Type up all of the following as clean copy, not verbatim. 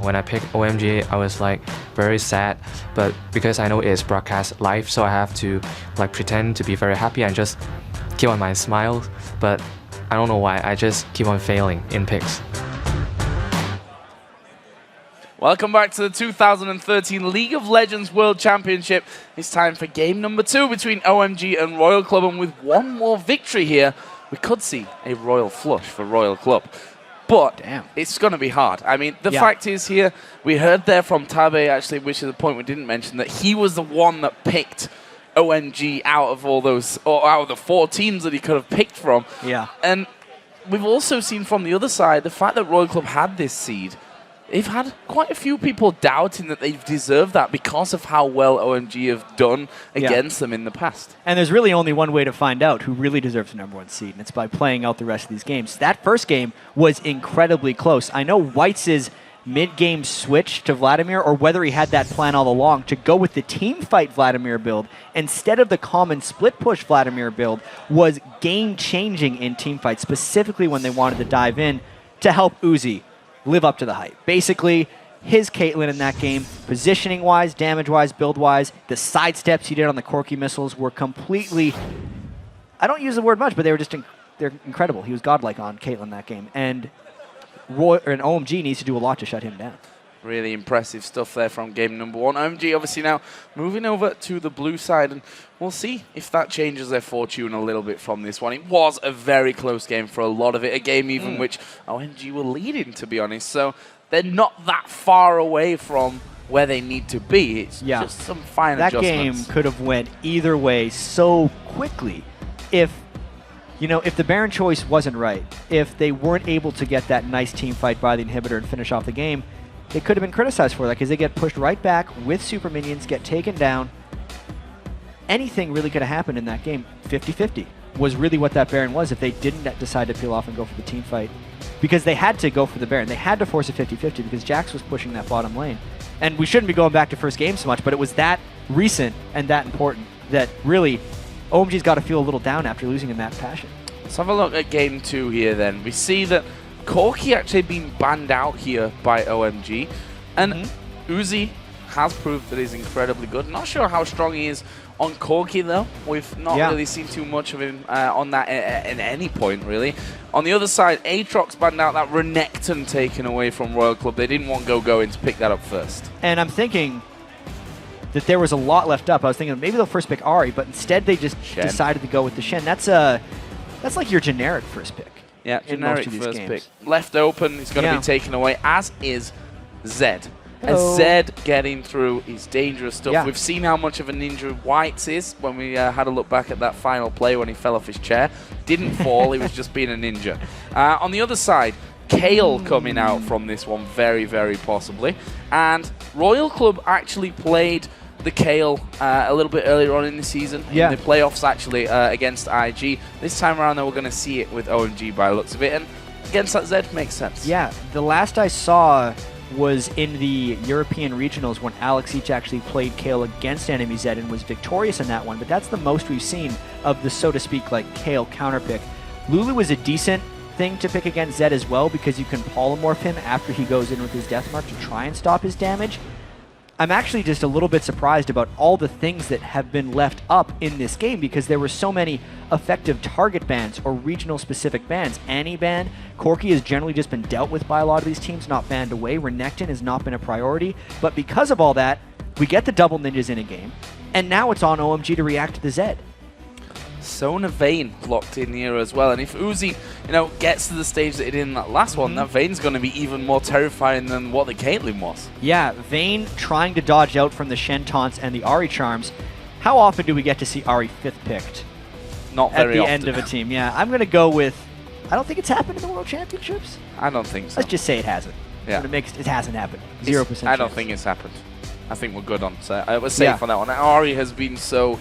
when I picked OMG, I was like very sad, but because I know it's broadcast live, so I have to like pretend to be very happy and just keep on my smile. But I don't know why, I just keep on failing in picks. Welcome back to the 2013 League of Legends World Championship. It's time for game number 2 between OMG and Royal Club, and with one more victory here, we could see a Royal flush for Royal Club. But it's going to be hard. I mean, the fact is here, we heard there from Tabe, actually, which is a point we didn't mention, that he was the one that picked OMG out of all those, or out of the 4 teams that he could have picked from. Yeah. And we've also seen from the other side, the fact that Royal Club had this seed, they've had quite a few people doubting that they've deserved that because of how well OMG have done against them in the past. And there's really only one way to find out who really deserves the #1 seed, and it's by playing out the rest of these games. That first game was incredibly close. I know White's mid-game switch to Vladimir, or whether he had that plan all along, to go with the team fight Vladimir build instead of the common split push Vladimir build, was game-changing in team fights, specifically when they wanted to dive in to help Uzi live up to the hype. Basically, his Caitlyn in that game, positioning-wise, damage-wise, build-wise, the sidesteps he did on the Corki missiles were completely, I don't use the word much, but they were just they're incredible. He was godlike on Caitlyn that game, and OMG needs to do a lot to shut him down. Really impressive stuff there from game number 1. OMG obviously now moving over to the blue side, and we'll see if that changes their fortune a little bit from this one. It was a very close game for a lot of it, a game even which OMG were leading, to be honest. So they're not that far away from where they need to be. It's just some fine adjustments. That game could have went either way so quickly if, you know, if the Baron choice wasn't right, if they weren't able to get that nice team fight by the inhibitor and finish off the game. They could have been criticized for that because they get pushed right back with super minions, get taken down. Anything really could have happened in that game. 50-50 was really what that Baron was if they didn't decide to peel off and go for the team fight. Because they had to go for the Baron. They had to force a 50-50 because Jax was pushing that bottom lane. And we shouldn't be going back to first game so much, but it was that recent and that important that really OMG's got to feel a little down after losing in that fashion. Let's have a look at game 2 here then. We see that Corki actually been banned out here by OMG, and Uzi has proved that he's incredibly good. Not sure how strong he is on Corki though. We've not really seen too much of him on that at any point really. On the other side, Aatrox banned out, that Renekton taken away from Royal Club. They didn't want Go in to pick that up first. And I'm thinking that there was a lot left up. I was thinking maybe they'll first pick Ahri, but instead they just decided to go with the Shen. That's like your generic first pick. Yeah, generic first pick. Left open, he's going to be taken away, as is Zed. And Zed getting through is dangerous stuff. We've seen how much of a ninja White is when we had a look back at that final play when he fell off his chair. Didn't fall, he was just being a ninja. On the other side, Kale coming out from this one, very, very possibly. And Royal Club actually played the Kale a little bit earlier on in the season, in the playoffs actually, against IG. This time around though, we're going to see it with OMG by the looks of it, and against that Zed makes sense. Yeah, the last I saw was in the European regionals when Alex Each actually played Kale against enemy Zed and was victorious in that one, but that's the most we've seen of the, so to speak, like Kale counterpick. Lulu was a decent thing to pick against Zed as well because you can polymorph him after he goes in with his death mark to try and stop his damage. I'm actually just a little bit surprised about all the things that have been left up in this game because there were so many effective target bans or regional specific bans. Annie ban, Corki has generally just been dealt with by a lot of these teams, not banned away. Renekton has not been a priority, but because of all that, we get the double ninjas in a game, and now it's on OMG to react to the Zed. Sona Vayne locked in here as well, and if Uzi, gets to the stage that it did in that last one, that Vayne's going to be even more terrifying than what the Caitlyn was. Yeah, Vayne trying to dodge out from the Shen taunts and the Ahri charms. How often do we get to see Ahri 5th picked? Not very often. At the end of a team, yeah. I'm going to go with, I don't think it's happened in the World Championships. I don't think so. Let's just say it hasn't. Yeah. It hasn't happened. 0% I don't think it's happened. I think we're good on, so I was safe on that one. Ahri has been so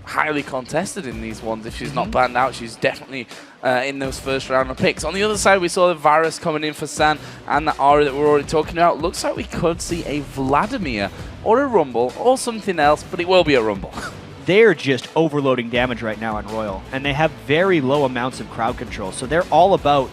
highly contested in these ones. If she's not banned out, she's definitely in those first round of picks. On the other side, we saw the Varus coming in for San and the Ahri that we're already talking about. Looks like we could see a Vladimir or a Rumble or something else, but it will be a Rumble. They're just overloading damage right now on Royal, and they have very low amounts of crowd control, so they're all about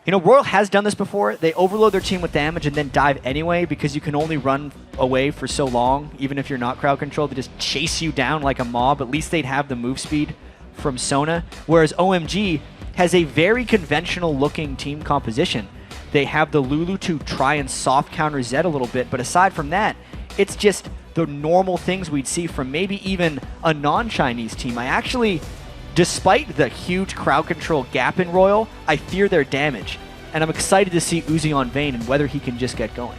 You know, RYL has done this before. They overload their team with damage and then dive anyway because you can only run away for so long, even if you're not crowd controlled. They just chase you down like a mob. At least they'd have the move speed from Sona. Whereas OMG has a very conventional looking team composition. They have the Lulu to try and soft counter Zed a little bit, but aside from that, it's just the normal things we'd see from maybe even a non-Chinese team. I actually, despite the huge crowd control gap in RYL, I fear their damage. And I'm excited to see Uzi on Vayne and whether he can just get going.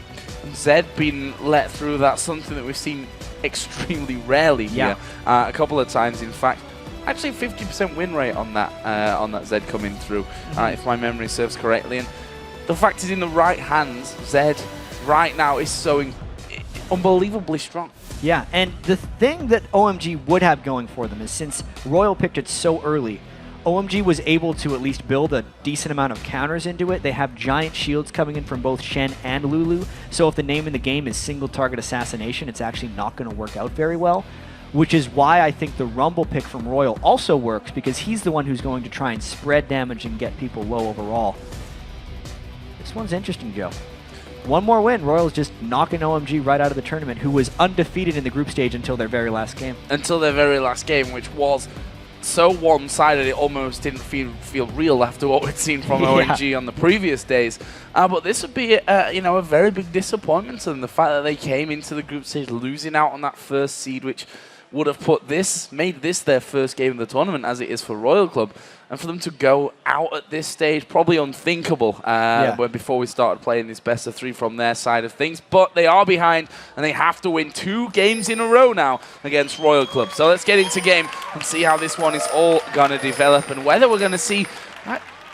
Zed being let through, that's something that we've seen extremely rarely here. A couple of times, in fact. Actually, 50% win rate on that Zed coming through, if my memory serves correctly. And the fact is, in the right hands, Zed right now is so unbelievably strong. Yeah, and the thing that OMG would have going for them is since RYL picked it so early, OMG was able to at least build a decent amount of counters into it. They have giant shields coming in from both Shen and Lulu, so if the name in the game is single target assassination, it's actually not going to work out very well, which is why I think the Rumble pick from RYL also works, because he's the one who's going to try and spread damage and get people low overall. This one's interesting, Joe. One more win, RYL's just knocking OMG right out of the tournament, who was undefeated in the group stage until their very last game. Until their very last game, which was so one-sided it almost didn't feel real after what we'd seen from OMG on the previous days. But this would be a very big disappointment to them. The fact that they came into the group stage losing out on that first seed, which would have made this their first game of the tournament, as it is for RYL Club. And for them to go out at this stage, probably unthinkable before we started playing this best of 3 from their side of things. But they are behind, and they have to win 2 games in a row now against RYL Club. So let's get into game and see how this one is all going to develop, and whether we're going to see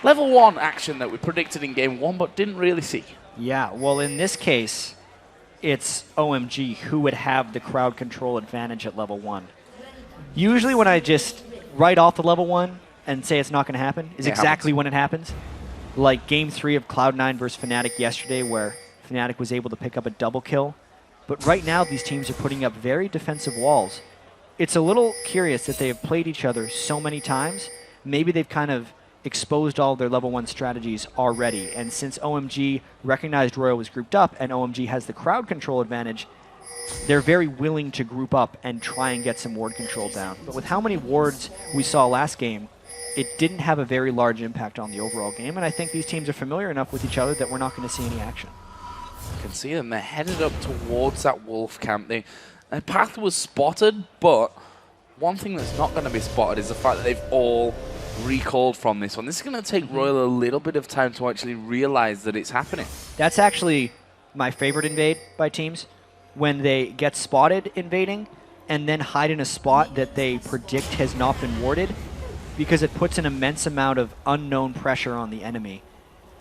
level 1 action that we predicted in game 1 but didn't really see. Yeah, well, in this case, it's OMG who would have the crowd control advantage at level 1. Usually when I just write off the level 1 and say it's not going to happen is exactly when it happens. Like game 3 of Cloud9 versus Fnatic yesterday, where Fnatic was able to pick up a double kill. But right now these teams are putting up very defensive walls. It's a little curious that they have played each other so many times. Maybe they've kind of exposed all their level 1 strategies already. And since OMG recognized RYL was grouped up and OMG has the crowd control advantage, they're very willing to group up and try and get some ward control down. But with how many wards we saw last game, it didn't have a very large impact on the overall game. And I think these teams are familiar enough with each other that we're not going to see any action. You can see them. They're headed up towards that wolf camp. Their path was spotted, but one thing that's not going to be spotted is the fact that they've all recalled from this one. This is going to take RYL a little bit of time to actually realize that it's happening. That's actually my favorite invade by teams, when they get spotted invading and then hide in a spot that they predict has not been warded, because it puts an immense amount of unknown pressure on the enemy.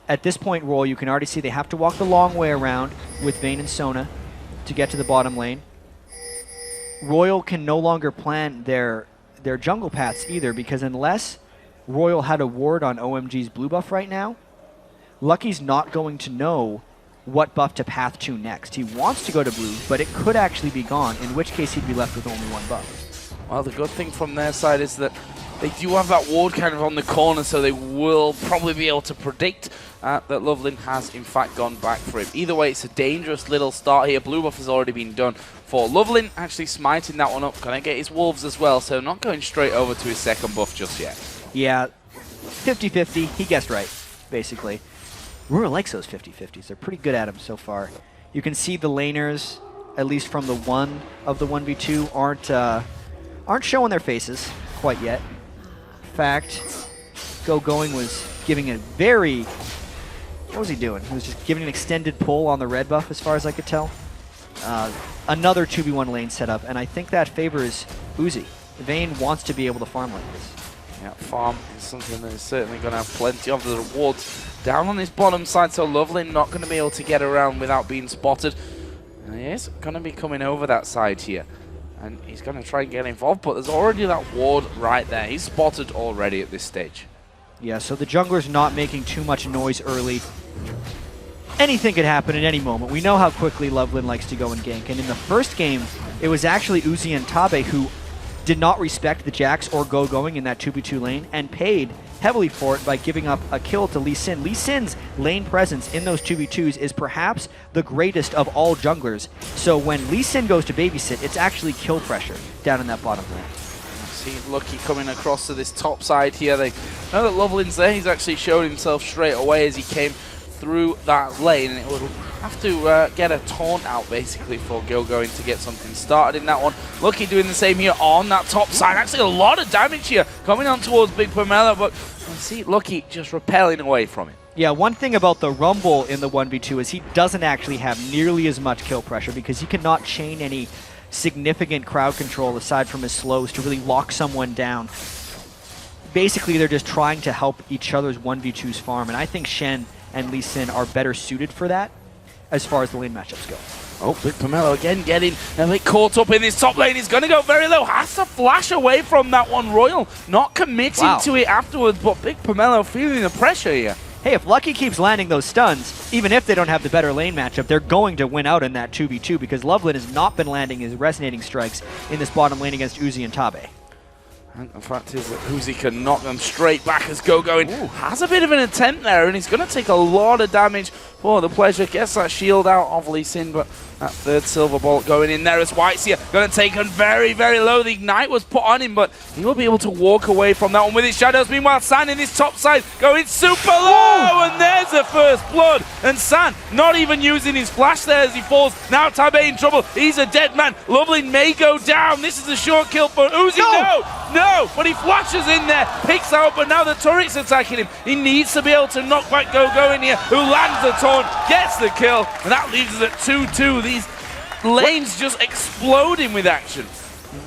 At this point, RYL, you can already see they have to walk the long way around with Vayne and Sona to get to the bottom lane. RYL can no longer plan their jungle paths either, because unless RYL had a ward on OMG's blue buff right now, Lucky's not going to know what buff to path to next. He wants to go to blue, but it could actually be gone, in which case he'd be left with only 1 buff. Well, the good thing from their side is that they do have that ward kind of on the corner, so they will probably be able to predict that Lovelin has in fact gone back for him. Either way, it's a dangerous little start here. Blue buff has already been done for Lovelin, actually smiting that one up. Gonna get his wolves as well, so not going straight over to his second buff just yet. Yeah, 50-50. He guessed right, basically. RYL likes those 50-50s. They're pretty good at them so far. You can see the laners, at least from the 1 of the 1v2, aren't showing their faces quite yet. In fact, Going was giving a very... What was he doing? He was just giving an extended pull on the red buff, as far as I could tell. Another 2v1 lane setup, and I think that favors Uzi. Vayne wants to be able to farm like this. Yeah, farm is something that is certainly going to have plenty of. The rewards down on his bottom side, so Lovelin not going to be able to get around without being spotted. And he is going to be coming over that side here. And he's going to try and get involved, but there's already that ward right there. He's spotted already at this stage. Yeah, so the jungler's not making too much noise early. Anything could happen at any moment. We know how quickly Lovelin likes to go and gank. And in the first game, it was actually Uzi and Tabe who did not respect the Jax or going in that 2v2 lane and paid heavily for it by giving up a kill to Lee Sin. Lee Sin's lane presence in those 2v2s is perhaps the greatest of all junglers. So when Lee Sin goes to babysit, it's actually kill pressure down in that bottom lane. See Lucky coming across to this top side here. They know that Lovelin's there. He's actually showed himself straight away as he came through that lane, and it would have to get a taunt out basically for Gil going to get something started in that one. Lucky doing the same here on that top side. Actually a lot of damage here coming on towards Big Pomelo, but you see Lucky just repelling away from it. Yeah, one thing about the Rumble in the 1v2 is he doesn't actually have nearly as much kill pressure because he cannot chain any significant crowd control aside from his slows to really lock someone down. Basically, they're just trying to help each other's 1v2s farm, and I think Shen and Lee Sin are better suited for that as far as the lane matchups go. Oh, Big Pomelo again getting a bit caught up in this top lane. He's going to go very low. Has to flash away from that one. RYL not committing to it afterwards, but Big Pomelo feeling the pressure here. Hey, if Lucky keeps landing those stuns, even if they don't have the better lane matchup, they're going to win out in that 2v2 because Loveland has not been landing his resonating strikes in this bottom lane against Uzi and Tabe. And the fact is that Uzi can knock them straight back as Go going. Has a bit of an attempt there, and he's going to take a lot of damage for the pleasure. Gets that shield out of Lee Sin, but that third silver bolt going in there as White's here. Going to take him very, very low. The ignite was put on him, but he will be able to walk away from that one with his shadows. Meanwhile, San in his top side going super low, and there's the first blood. And San not even using his flash there as he falls. Now Tabe in trouble. He's a dead man. Lovely may go down. This is a short kill for Uzi. No, but he flashes in there, picks out, but now the turret's attacking him. He needs to be able to knock back Go in here, who lands the taunt, gets the kill, and that leaves us at 2-2. These lanes just exploding with action.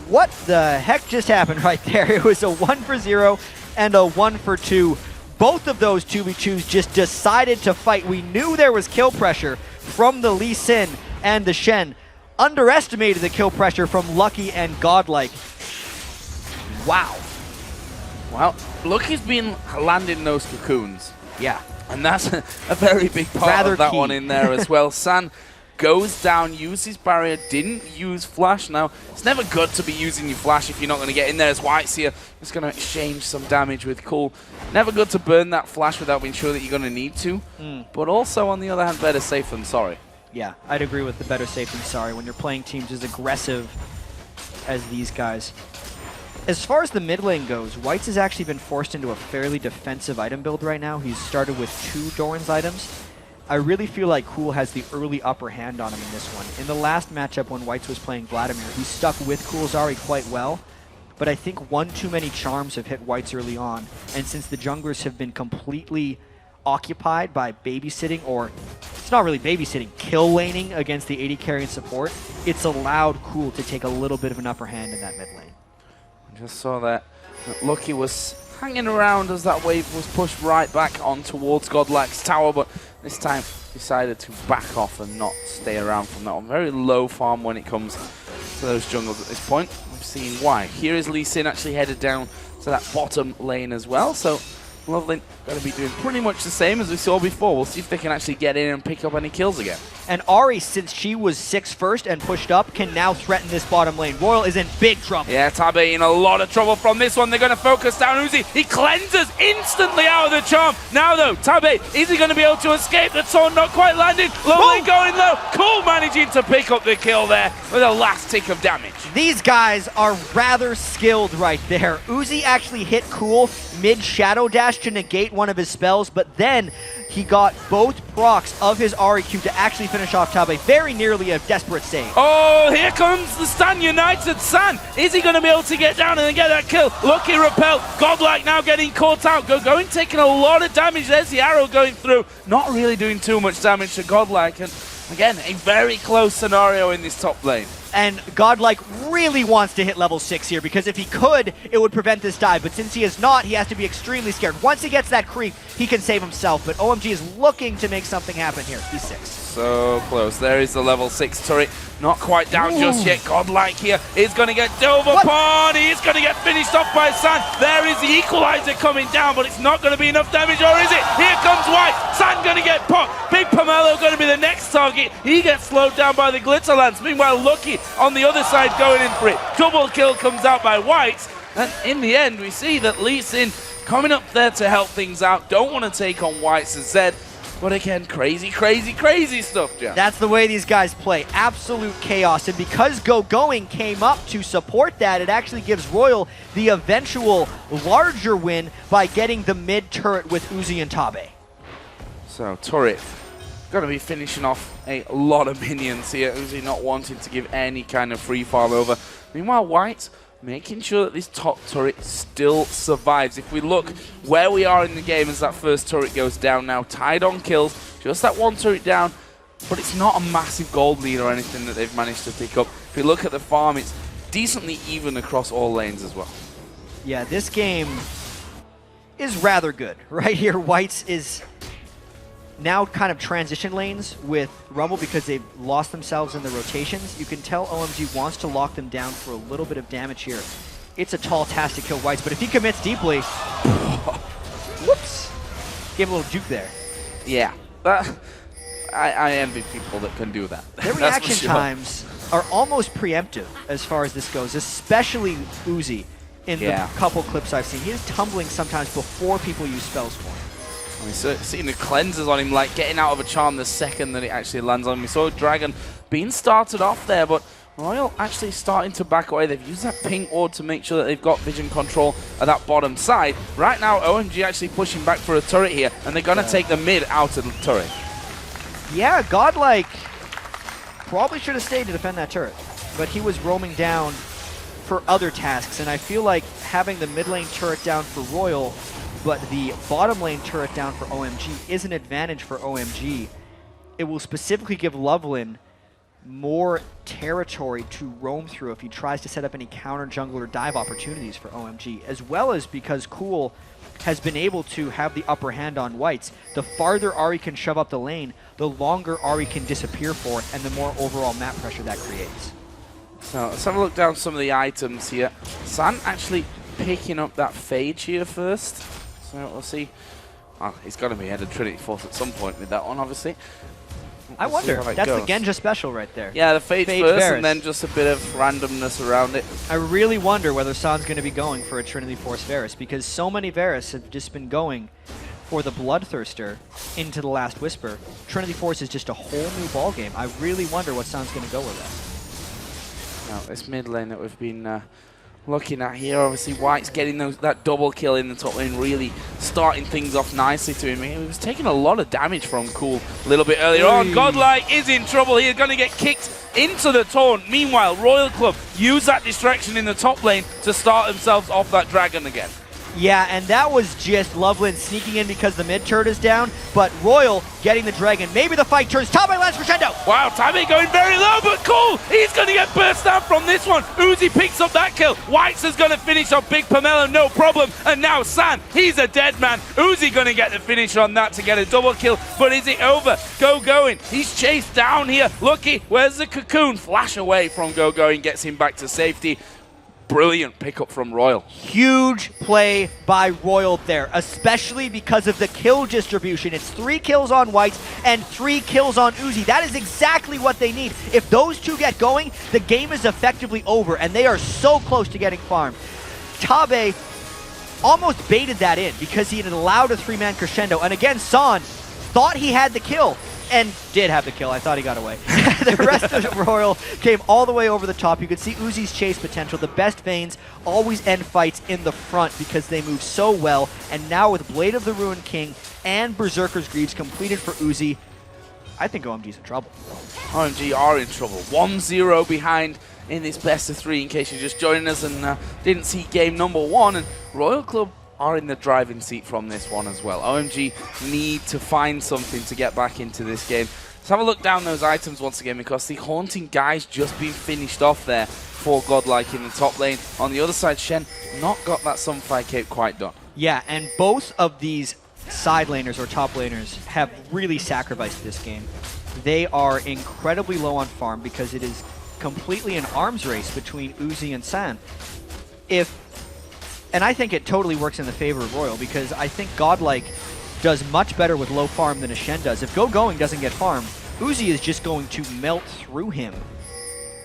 What the heck just happened right there? It was a 1-for-0 and a 1-for-2. Both of those 2v2s just decided to fight. We knew there was kill pressure from the Lee Sin and the Shen. Underestimated the kill pressure from Lucky and Godlike. Wow. Well, Lucky's been landing those cocoons. Yeah. And that's a very big part of that one in there as well. San goes down, uses barrier, didn't use flash. Now, it's never good to be using your flash if you're not going to get in there. As White's here, just going to exchange some damage with Cool. Never good to burn that flash without being sure that you're going to need to. But also, on the other hand, better safe than sorry. Yeah, I'd agree with the better safe than sorry when you're playing teams as aggressive as these guys. As far as the mid lane goes, White's has actually been forced into a fairly defensive item build right now. He's started with 2 Doran's items. I really feel like Cool has the early upper hand on him in this one. In the last matchup when White's was playing Vladimir, he stuck with Cool's Ari quite well, but I think one too many charms have hit White's early on, and since the junglers have been completely occupied by babysitting, or it's not really babysitting, kill laning against the AD carry and support, it's allowed Cool to take a little bit of an upper hand in that mid lane. Just saw that Lucky was hanging around as that wave was pushed right back on towards Godlike's tower, but this time decided to back off and not stay around from that one. Very low farm when it comes to those jungles at this point. We've seen why. Here is Lee Sin actually headed down to that bottom lane as well, so Lovely going to be doing pretty much the same as we saw before. We'll see if they can actually get in and pick up any kills again. And Ari, since she was 6 first and pushed up, can now threaten this bottom lane. RYL is in big trouble. Yeah, Tabe in a lot of trouble from this one. They're going to focus down Uzi. He cleanses instantly out of the charm. Now though, Tabe, is he going to be able to escape? The taunt not quite landing. Lovely going low. Cool managing to pick up the kill there with a last tick of damage. These guys are rather skilled right there. Uzi actually hit Cool mid-Shadow Dash to negate one of his spells, but then he got both procs of his REQ to actually finish off Tabe. Very nearly a desperate save. Oh, here comes the Stan United San. Is he going to be able to get down and get that kill? Lucky repel. Godlike now getting caught out. Going taking a lot of damage. There's the arrow going through. Not really doing too much damage to Godlike. And again, a very close scenario in this top lane. And Godlike really wants to hit level 6 here, because if he could, it would prevent this dive. But since he is not, he has to be extremely scared. Once he gets that creep, he can save himself. But OMG is looking to make something happen here. He's 6. So close. There is the level 6 turret. Not quite down just yet. Godlike here is going to get dove upon. He is going to get finished off by San. There is the equalizer coming down, but it's not going to be enough damage, or is it? Here comes White. San going to get popped. Big Pomelo going to be the next target. He gets slowed down by the Glitter Lance. Meanwhile, Lucky on the other side going in for it. Double kill comes out by White. And in the end, we see that Lee Sin coming up there to help things out. Don't want to take on Whites and Zed. But again, crazy, crazy, crazy stuff, Jeff. That's the way these guys play. Absolute chaos. And because Going came up to support that, it actually gives RYL the eventual larger win by getting the mid turret with Uzi and Tabe. So, turret going to be finishing off a lot of minions here. Uzi not wanting to give any kind of free fall over. Meanwhile, White making sure that this top turret still survives. If we look where we are in the game as that first turret goes down now, tied on kills, just that one turret down, but it's not a massive gold lead or anything that they've managed to pick up. If you look at the farm, it's decently even across all lanes as well. Yeah, this game is rather good. Right here, Whites is now kind of transition lanes with Rumble because they've lost themselves in the rotations. You can tell OMG wants to lock them down for a little bit of damage here. It's a tall task to kill Whites, but if he commits deeply, whoops, gave a little juke there. Yeah, I envy people that can do that. Their reaction times are almost preemptive as far as this goes, especially Uzi in the couple clips I've seen. He is tumbling sometimes before people use spells for him. We saw seeing the cleansers on him, like getting out of a charm the second that it actually lands on him. We saw Dragon being started off there, but RYL actually starting to back away. They've used that pink ward to make sure that they've got vision control at that bottom side. Right now, OMG actually pushing back for a turret here, and they're going to take the mid out of the turret. Yeah, Godlike probably should have stayed to defend that turret, but he was roaming down for other tasks, and I feel like having the mid lane turret down for RYL but the bottom lane turret down for OMG is an advantage for OMG. It will specifically give Loveland more territory to roam through if he tries to set up any counter jungle or dive opportunities for OMG, as well as because Cool has been able to have the upper hand on Whites. The farther Ahri can shove up the lane, the longer Ahri can disappear for, and the more overall map pressure that creates. So let's have a look down some of the items here. San actually picking up that Phage here first. So we'll see. Oh, he's got to be headed Trinity Force at some point with that one, obviously. I wonder. That's the Genja special right there. Yeah, the Phage first, Varus. And then just a bit of randomness around it. I really wonder whether San's going to be going for a Trinity Force Varus, because so many Varus have just been going for the Bloodthirster into the Last Whisper. Trinity Force is just a whole new ballgame. I really wonder what San's going to go with that. Now, this mid lane that we've been looking at here, obviously White's getting that double kill in the top lane, really starting things off nicely to him. He was taking a lot of damage from Cool a little bit earlier on. Godlike is in trouble. He's going to get kicked into the taunt. Meanwhile, RYL Club use that distraction in the top lane to start themselves off that dragon again. Yeah, and that was just Loveland sneaking in because the mid turret is down, but RYL getting the dragon. Maybe the fight turns. Tabe lands crescendo. Wow, Tabe going very low, but Cool, he's going to get burst out from this one. Uzi picks up that kill. Whites is going to finish off Big Pomelo, no problem. And now San, he's a dead man. Uzi going to get the finish on that to get a double kill, but is it over? Going, he's chased down here. Lucky, where's the cocoon? Flash away from Going, gets him back to safety. Brilliant pickup from RYL. Huge play by RYL there, especially because of the kill distribution. It's 3 kills on Whites and 3 kills on Uzi. That is exactly what they need. If those two get going, the game is effectively over, and they are so close to getting farmed. Tabe almost baited that in because he had allowed a 3-man crescendo, and again, San thought he had the kill. And did have the kill. I thought he got away. The rest of RYL came all the way over the top. You could see Uzi's chase potential. The best Vanes always end fights in the front because they move so well. And now with Blade of the Ruined King and Berserker's Greaves completed for Uzi, I think OMG's in trouble. OMG are in trouble. 1-0 behind in this best of 3 in case you're just joining us and didn't see game number 1. And RYL Club are in the driving seat from this one as well. OMG need to find something to get back into this game. Let's have a look down those items once again, because the Haunting Guy's just been finished off there for Godlike in the top lane. On the other side, Shen not got that Sunfire Cape quite done. Yeah, and both of these side laners or top laners have really sacrificed this game. They are incredibly low on farm because it is completely an arms race between Uzi and San. And I think it totally works in the favor of RYL because I think Godlike does much better with low farm than a Shen does. If Going doesn't get farmed, Uzi is just going to melt through him.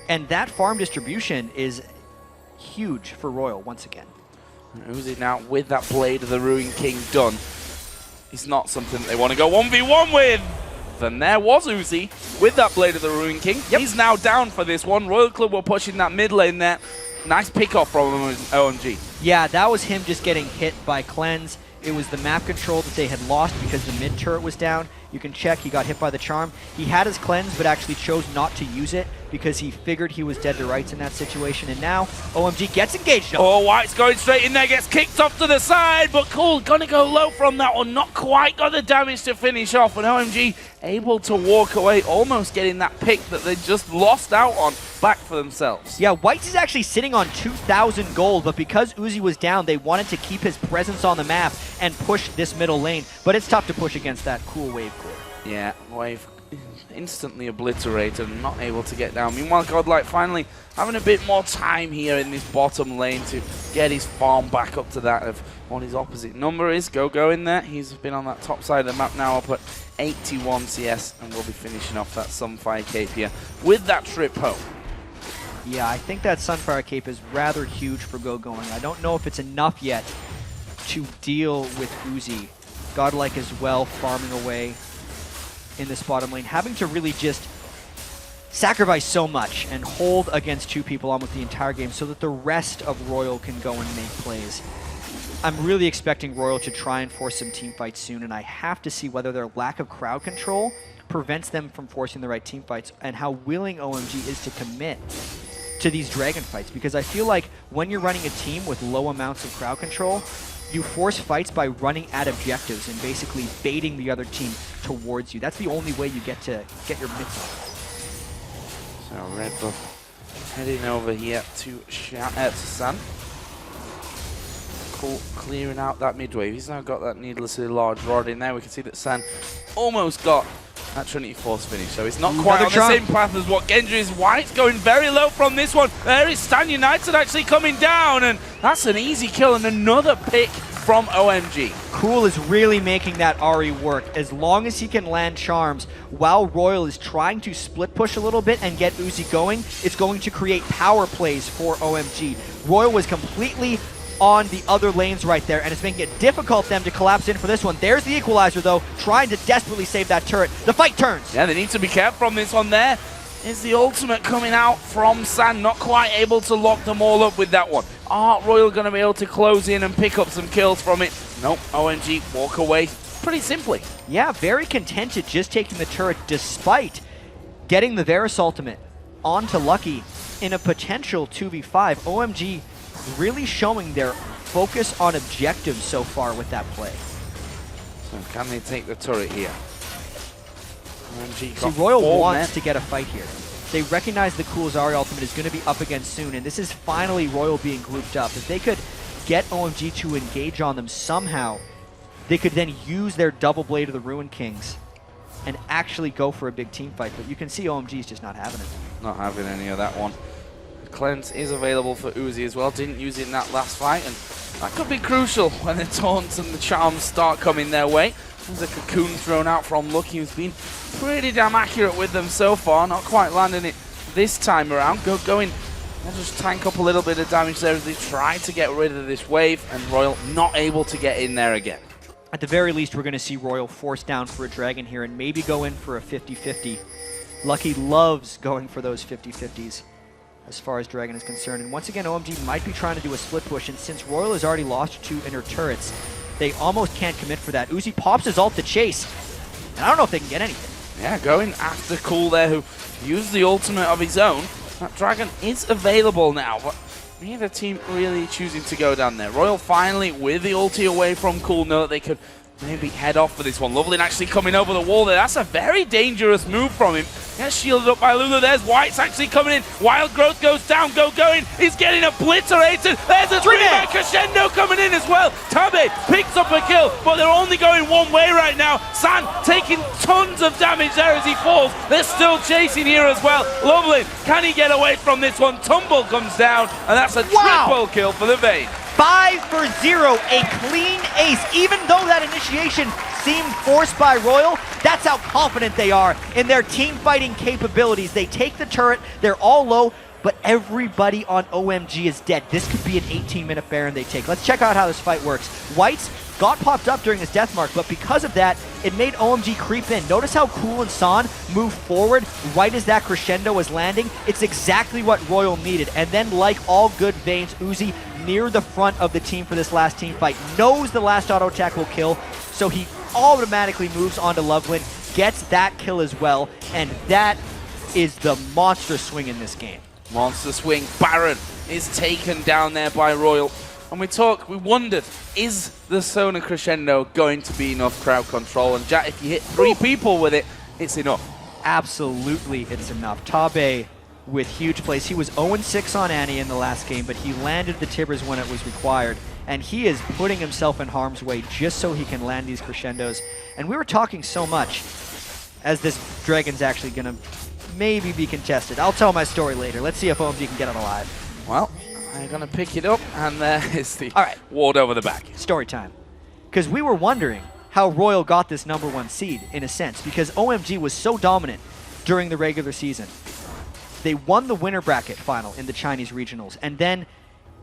And that farm distribution is huge for RYL once again. Uzi now with that Blade of the Ruin King done. It's not something they want to go 1v1 with. And there was Uzi with that Blade of the Ruin King. Yep. He's now down for this one. Royal Club were pushing that mid lane there. Nice pick off from OMG. Yeah, that was him just getting hit by Cleanse. It was the map control that they had lost because the mid turret was down. You can check, he got hit by the charm. He had his Cleanse, but actually chose not to use it because he figured he was dead to rights in that situation. And now, OMG gets engaged. Oh, White's going straight in there, gets kicked off to the side, but Cool gonna go low from that one. Not quite got the damage to finish off, and OMG able to walk away, almost getting that pick that they just lost out on back for themselves. Yeah, White's is actually sitting on 2,000 gold, but because Uzi was down, they wanted to keep his presence on the map and push this middle lane. But it's tough to push against that Cool wave core. Yeah, wave instantly obliterated and not able to get down. Meanwhile, Godlike finally having a bit more time here in this bottom lane to get his farm back up to that of what his opposite number is. Go in there. He's been on that top side of the map now up at 81 CS, and we'll be finishing off that Sunfire Cape here with that trip home. Yeah, I think that Sunfire Cape is rather huge for going. I don't know if it's enough yet to deal with Uzi. Godlike as well, farming away in this bottom lane, having to really just sacrifice so much and hold against two people almost the entire game so that the rest of Royal can go and make plays. I'm really expecting Royal to try and force some team fights soon, and I have to see whether their lack of crowd control prevents them from forcing the right team fights and how willing OMG is to commit to these dragon fights, because I feel like when you're running a team with low amounts of crowd control, you force fights by running at objectives and basically baiting the other team towards you. That's the only way you get to get your mitts on. So Red Buff heading over here to Sun. Cool, clearing out that mid wave. He's now got that needlessly large rod in there. We can see that San almost got that Trinity Force finish, so it's not quite on the same path as what Genji is. White's going very low from this one. There is Stan United actually coming down, and that's an easy kill and another pick from OMG. Cool is really making that Ari work as long as he can land charms while Royal is trying to split push a little bit and get Uzi going. It's going to create power plays for OMG. Royal was completely on the other lanes right there, and it's making it difficult for them to collapse in for this one. There's the equalizer, though, trying to desperately save that turret. The fight turns. Yeah, they need to be careful from this one there. Is the ultimate coming out from San, not quite able to lock them all up with that one. Are Royal going to be able to close in and pick up some kills from it? Nope, OMG walk away pretty simply. Yeah, very contented just taking the turret despite getting the Varus ultimate onto Lucky in a potential 2v5. OMG really showing their focus on objectives so far with that play. So can they take the turret here? See, Royal wants to get a fight here. They recognize the Cool Zarya ultimate is going to be up again soon, and this is finally Royal being grouped up. If they could get OMG to engage on them somehow, they could then use their double Blade of the Ruin Kings and actually go for a big team fight. But you can see OMG is just not having it. Not having any of that one. Cleanse is available for Uzi as well. Didn't use it in that last fight, and that could be crucial when the taunts and the charms start coming their way. There's a cocoon thrown out from Lucky, who's been pretty damn accurate with them so far. Not quite landing it this time around. Going and just tank up a little bit of damage there as they try to get rid of this wave, and Royal not able to get in there again. At the very least, we're going to see Royal force down for a dragon here and maybe go in for a 50-50. Lucky loves going for those 50-50s. As far as Dragon is concerned. And once again, OMG might be trying to do a split push, and since Royal has already lost 2 inner turrets, they almost can't commit for that. Uzi pops his ult to chase, and I don't know if they can get anything. Yeah, going after Cool there, who used the ultimate of his own. That Dragon is available now, but neither team really choosing to go down there. Royal finally, with the ulti away from Cool, know that they could maybe head off for this one. Lovelin actually coming over the wall there. That's a very dangerous move from him. Gets shielded up by Lulu. There's White's actually coming in. Wild Growth goes down. Going. He's getting obliterated. There's a 3-man crescendo coming in as well. Tabe picks up a kill, but they're only going one way right now. San taking tons of damage there as he falls. They're still chasing here as well. Lovelin, can he get away from this one? Tumble comes down, and that's a triple kill for the Vayne. 5 for 0, a clean ace. Even though that initiation seemed forced by Royal, that's how confident they are in their team fighting capabilities. They take the turret, they're all low. but everybody on OMG is dead. This could be an 18-minute Baron they take. Let's check out how this fight works. White's got popped up during his death mark, but because of that, it made OMG creep in. Notice how Cool and San move forward right as that crescendo was landing. It's exactly what RYL needed. And then, like all good Vaynes, Uzi near the front of the team for this last team fight, knows the last auto attack will kill, so he automatically moves on to Loveland, gets that kill as well, and that is the monster swing in this game. Monster swing. Baron is taken down there by RYL. And we wondered, is the Sona Crescendo going to be enough crowd control? And Jack, if you hit 3 people with it, it's enough. Absolutely, it's enough. Tabe with huge plays. He was 0-6 on Annie in the last game, but he landed the Tibbers when it was required. And he is putting himself in harm's way just so he can land these crescendos. And we were talking so much as this Dragon's actually going to maybe be contested. I'll tell my story later. Let's see if OMG can get it alive. Well, I'm going to pick it up, and there is the ward over the back. Story time. Because we were wondering how RYL got this #1 seed, in a sense, because OMG was so dominant during the regular season. They won the winner bracket final in the Chinese regionals, and then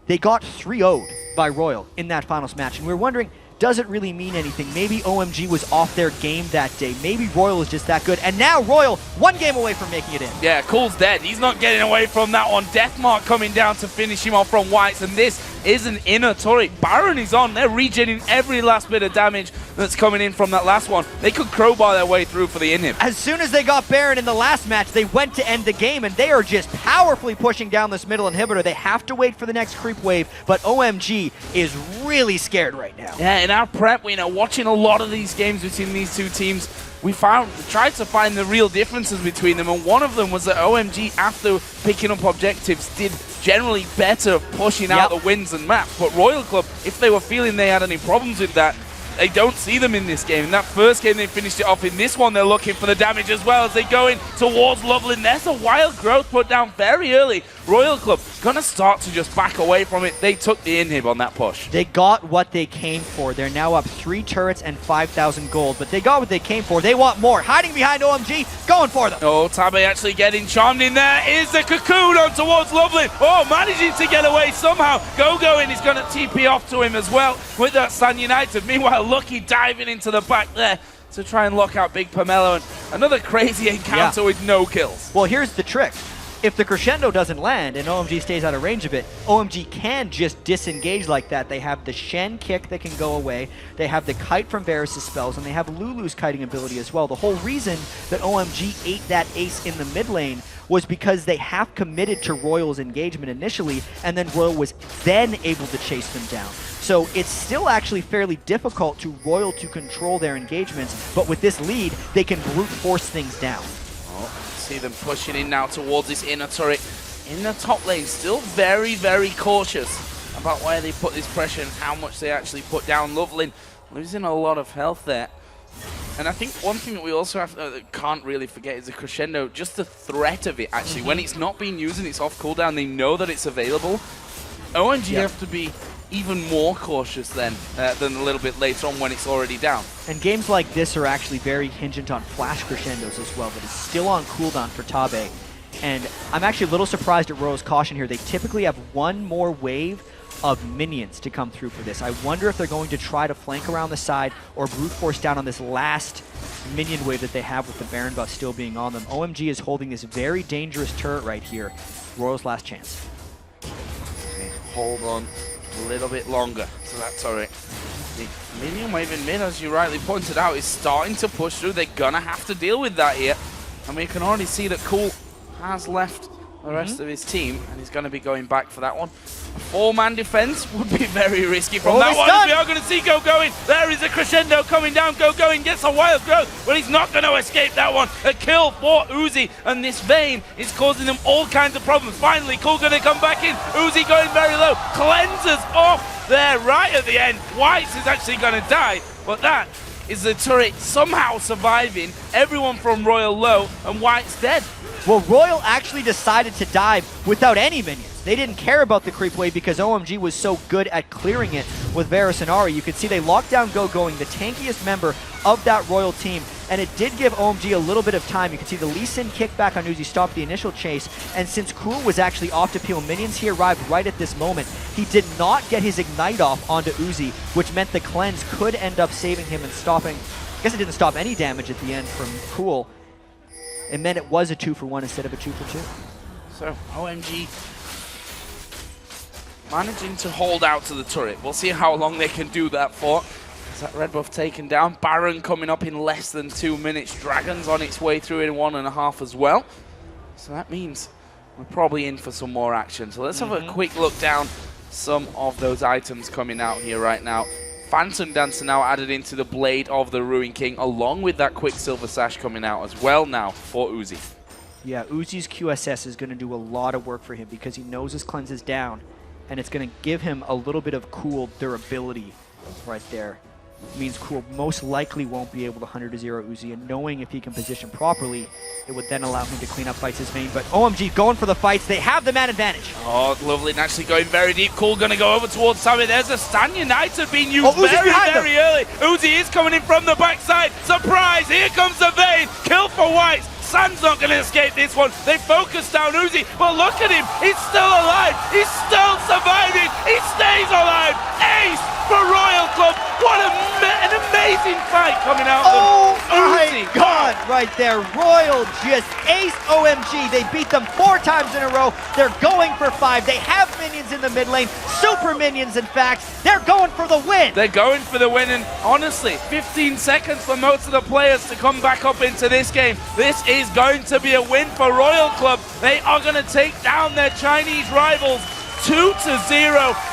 they got 3-0'd by RYL in that finals match. And we were wondering, does it really mean anything? Maybe OMG was off their game that day. Maybe RYL is just that good. And now RYL, 1 game away from making it in. Yeah, Cool's dead. He's not getting away from that one. Deathmark coming down to finish him off from Whites. And this is an inner turret. Baron is on. They're regenerating every last bit of damage that's coming in from that last one. They could crowbar their way through for the inhib. As soon as they got Baron in the last match, they went to end the game, and they are just powerfully pushing down this middle inhibitor. They have to wait for the next creep wave, but OMG is really scared right now. Yeah, in our prep, watching a lot of these games between these two teams, we tried to find the real differences between them, and one of them was that OMG, after picking up objectives, did generally better pushing out the wins and maps. But RYL Club, if they were feeling they had any problems with that, they don't see them in this game. In that first game, they finished it off. In this one, they're looking for the damage as well as they go in towards Loveland. There's a wild growth put down very early. RYL Club gonna start to just back away from it. They took the inhib on that push. They got what they came for. They're now up 3 turrets and 5,000 gold, but they got what they came for. They want more. Hiding behind OMG, going for them. Oh, Tabe actually getting charmed in there. Is the cocoon on towards Loveland. Oh, managing to get away somehow. Go-Going is gonna TP off to him as well with that San United. Meanwhile, Lucky diving into the back there to try and lock out Big Pomelo. And another crazy encounter with no kills. Well, here's the trick. If the crescendo doesn't land and OMG stays out of range of it, OMG can just disengage like that. They have the Shen kick that can go away. They have the kite from Varus' spells, and they have Lulu's kiting ability as well. The whole reason that OMG ate that ace in the mid lane was because they half committed to RYL's engagement initially, and then RYL was then able to chase them down. So it's still actually fairly difficult to RYL to control their engagements, but with this lead, they can brute force things down. See them pushing in now towards this inner turret in the top lane. Still very, very cautious about where they put this pressure and how much they actually put down. Loveland losing a lot of health there. And I think one thing that we also can't really forget is the crescendo, just the threat of it actually. When it's not being used and it's off cooldown, they know that it's available. OMG have to be even more cautious than a little bit later on when it's already down. And games like this are actually very hingent on flash crescendos as well, but it's still on cooldown for Tabe. And I'm actually a little surprised at RYL's caution here. They typically have 1 more wave of minions to come through for this. I wonder if they're going to try to flank around the side or brute force down on this last minion wave that they have with the Baron buff still being on them. OMG is holding this very dangerous turret right here. RYL's last chance. Okay, hold on a little bit longer to that turret. The minion wave in mid, as you rightly pointed out, is starting to push through. They're gonna have to deal with that here. And we can already see that Cool has left the rest of his team, and he's going to be going back for that one. A 4-man defense would be very risky from that one. We are going to see Go-Going. There is a crescendo coming down. Go-Going gets a wild growth, but he's not going to escape that one. A kill for Uzi, and this Vayne is causing them all kinds of problems. Finally, Cool going to come back in. Uzi going very low. Cleansers off there right at the end. Whites is actually going to die, but that is the turret somehow surviving. Everyone from RYL low, and White's dead. Well, RYL actually decided to dive without any minions. They didn't care about the creep wave because OMG was so good at clearing it. with Varus and Ari. You could see they locked down Go going, the tankiest member of that Royal team, and it did give OMG a little bit of time. You could see the Lee Sin kickback on Uzi stopped the initial chase, and since Cool was actually off to peel minions, he arrived right at this moment. He did not get his Ignite off onto Uzi, which meant the cleanse could end up saving him and stopping. I guess it didn't stop any damage at the end from Cool. It meant it was a 2-for-1 instead of a 2-for-2. So OMG managing to hold out to the turret. We'll see how long they can do that for. Is that red buff taken down? Baron coming up in less than 2 minutes. Dragon's on its way through in 1.5 as well. So that means we're probably in for some more action. So let's have a quick look down some of those items coming out here right now. Phantom Dancer now added into the Blade of the Ruin King, along with that Quicksilver Sash coming out as well now for Uzi. Yeah, Uzi's QSS is going to do a lot of work for him because he knows his cleanse is down, and it's going to give him a little bit of Cool durability right there. It means Cool most likely won't be able to 100-0 Uzi, and knowing if he can position properly, it would then allow him to clean up fights his main. But OMG going for the fights. They have the man advantage. Oh, lovely. And actually going very deep. Cool going to go over towards Sammy. There's a Stan United being used very early. Uzi is coming in from the backside. Surprise! Here comes the Vayne. Kill for Whites. San's not going to escape this one. They focus down Uzi, but look at him. He's still alive. He's still surviving. He stays alive. Ace for Royal Club. What an amazing fight coming out of Uzi. My God, right there. Royal just ace OMG. They beat them 4 times in a row. They're going for 5. They have minions in the mid lane. Super minions, in fact. They're going for the win. They're going for the win, and honestly, 15 seconds for most of the players to come back up into this game. This is going to be a win for Royal Club. They are going to take down their Chinese rivals 2-0.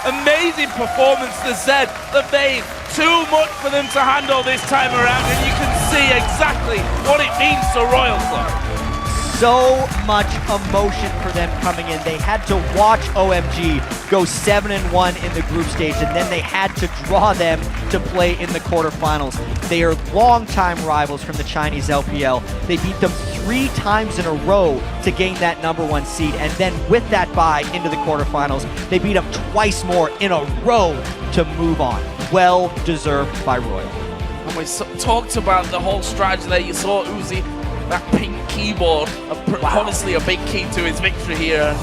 Amazing performance, the Zed, the Vayne. Too much for them to handle this time around, and you can see exactly what it means to Royal Club. So much emotion for them coming in. They had to watch OMG go 7-1 in the group stage, and then they had to draw them to play in the quarterfinals. They are longtime rivals from the Chinese LPL. They beat them 3 times in a row to gain that #1 seed, and then with that bye into the quarterfinals, they beat them twice more in a row to move on. Well deserved by Royal. And we talked about the whole strategy there. You saw Uzi, that pink keyboard, honestly a big key to his victory here.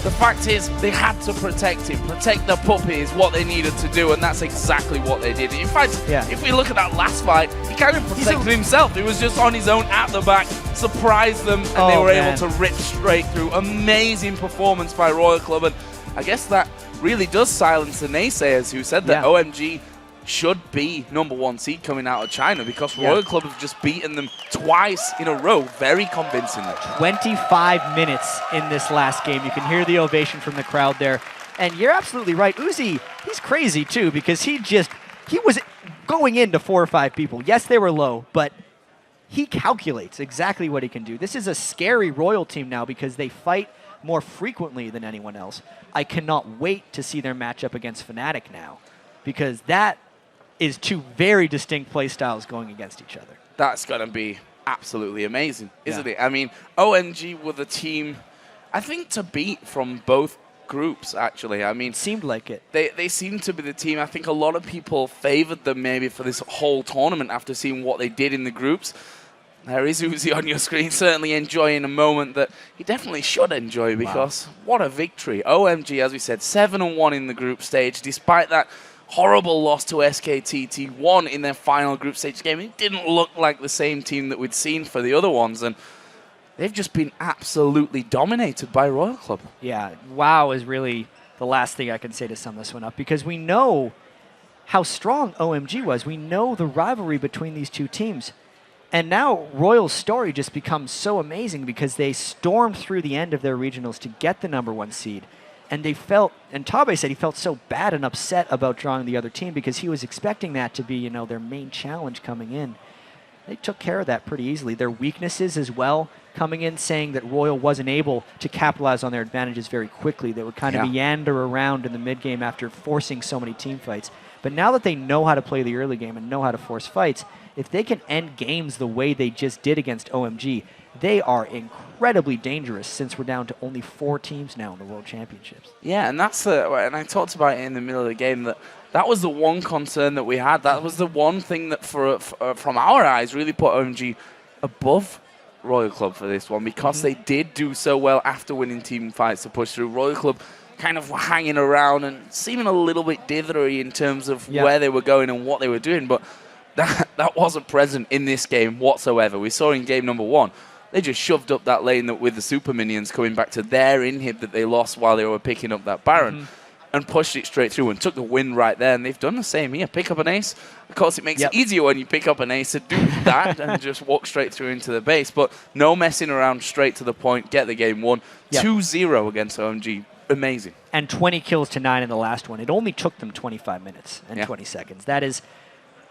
The fact is, they had to protect him. Protect the puppy is what they needed to do, and that's exactly what they did. In fact, if we look at that last fight, he kind of protected himself. He was just on his own at the back, surprised them, and they were able to rip straight through. Amazing performance by Royal Club, and I guess that really does silence the naysayers who said that OMG should be #1 seed coming out of China, because Royal Club have just beaten them twice in a row very convincingly. 25 minutes in this last game. You can hear the ovation from the crowd there. And you're absolutely right. Uzi, he's crazy too, because he was going into 4 or 5 people. Yes, they were low, but he calculates exactly what he can do. This is a scary Royal team now because they fight more frequently than anyone else. I cannot wait to see their matchup against Fnatic now, because that is 2 very distinct play styles going against each other. That's going to be absolutely amazing, isn't it? I mean, OMG were the team, I think, to beat from both groups, actually. I mean, seemed like it. They seemed to be the team. I think a lot of people favored them maybe for this whole tournament after seeing what they did in the groups. There is Uzi on your screen, certainly enjoying a moment that he definitely should enjoy, because what a victory. OMG, as we said, 7-1 in the group stage, despite that horrible loss to SKTT, won in their final group stage game. It didn't look like the same team that we'd seen for the other ones, and they've just been absolutely dominated by Royal Club. Yeah, wow is really the last thing I can say to sum this one up, because we know how strong OMG was. We know the rivalry between these 2 teams. And now Royal's story just becomes so amazing because they stormed through the end of their regionals to get the #1 seed. And they felt, and Tabe said he felt so bad and upset about drawing the other team because he was expecting that to be, you know, their main challenge coming in. They took care of that pretty easily. Their weaknesses as well, coming in saying that Royal wasn't able to capitalize on their advantages very quickly. They would kind of meander around in the mid game after forcing so many team fights. But now that they know how to play the early game and know how to force fights, if they can end games the way they just did against OMG, they are incredibly dangerous since we're down to only 4 teams now in the World Championships. Yeah, and and I talked about it in the middle of the game, that was the one concern that we had. That was the one thing that, from our eyes, really put OMG above Royal Club for this one, because they did do so well after winning team fights to push through. Royal Club kind of hanging around and seeming a little bit dithery in terms of where they were going and what they were doing, but that wasn't present in this game whatsoever. We saw in game number 1, they just shoved up that lane with the super minions coming back to their inhib that they lost while they were picking up that Baron, and pushed it straight through and took the win right there. And they've done the same here. Pick up an ace. Of course, it makes it easier when you pick up an ace to do that and just walk straight through into the base. But no messing around, straight to the point, get the game won. 2-0 against OMG. Amazing. And 20 kills to 9 in the last one. It only took them 25 minutes and 20 seconds. That is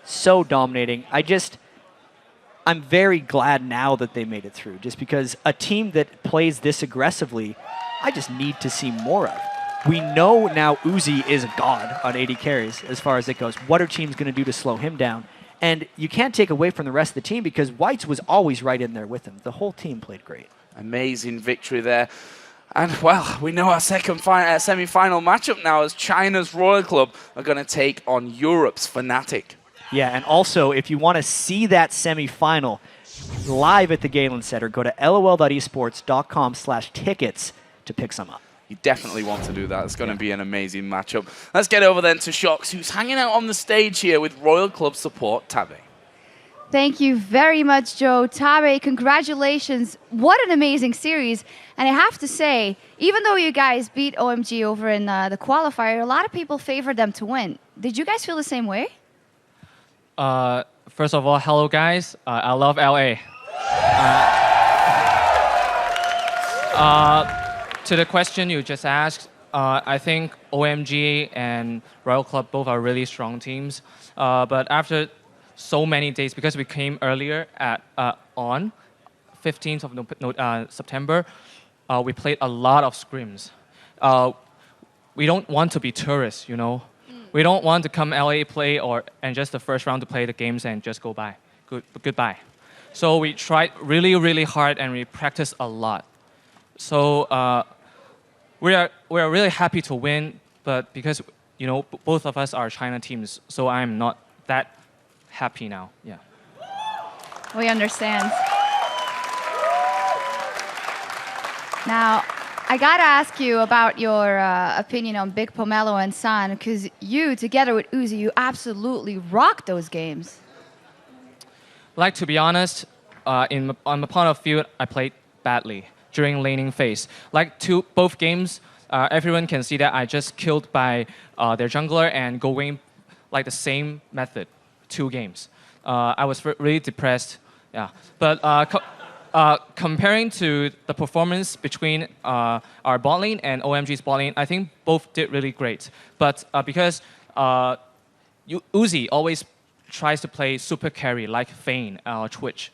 so dominating. I'm very glad now that they made it through, just because a team that plays this aggressively, I just need to see more of. We know now Uzi is a god on 80 carries as far as it goes. What are teams going to do to slow him down? And you can't take away from the rest of the team because Whites was always right in there with him. The whole team played great. Amazing victory there. And, well, we know our second semi-final matchup now, as China's Royal Club are going to take on Europe's Fnatic. Yeah, and also, if you want to see that semi-final live at the Galen Center, go to lol.esports.com/tickets to pick some up. You definitely want to do that. It's going to be an amazing matchup. Let's get over then to Shox, who's hanging out on the stage here with Royal Club support Tabe. Thank you very much, Joe. Tabe, congratulations. What an amazing series. And I have to say, even though you guys beat OMG over in the qualifier, a lot of people favored them to win. Did you guys feel the same way? First of all, hello guys. I love LA. To the question you just asked, I think OMG and Royal Club both are really strong teams. But after so many days, because we came earlier on 15th of September, we played a lot of scrims. We don't want to be tourists, you know. We don't want to come LA play and just the first round to play the games and just go by. Goodbye. So we tried really, really hard and we practiced a lot. So we are really happy to win, but because both of us are China teams, so I'm not that happy now. Yeah. We understand. Now, I gotta ask you about your opinion on Big Pomelo and San, because you, together with Uzi, you absolutely rocked those games. Like, to be honest, on the point of view, I played badly during laning phase. Like, both games, everyone can see that I just killed by their jungler and going like the same method, 2 games. I was really depressed. Yeah, but comparing to the performance between our bot lane and OMG's bot lane, I think both did really great. But because Uzi always tries to play super carry like Vayne or Twitch,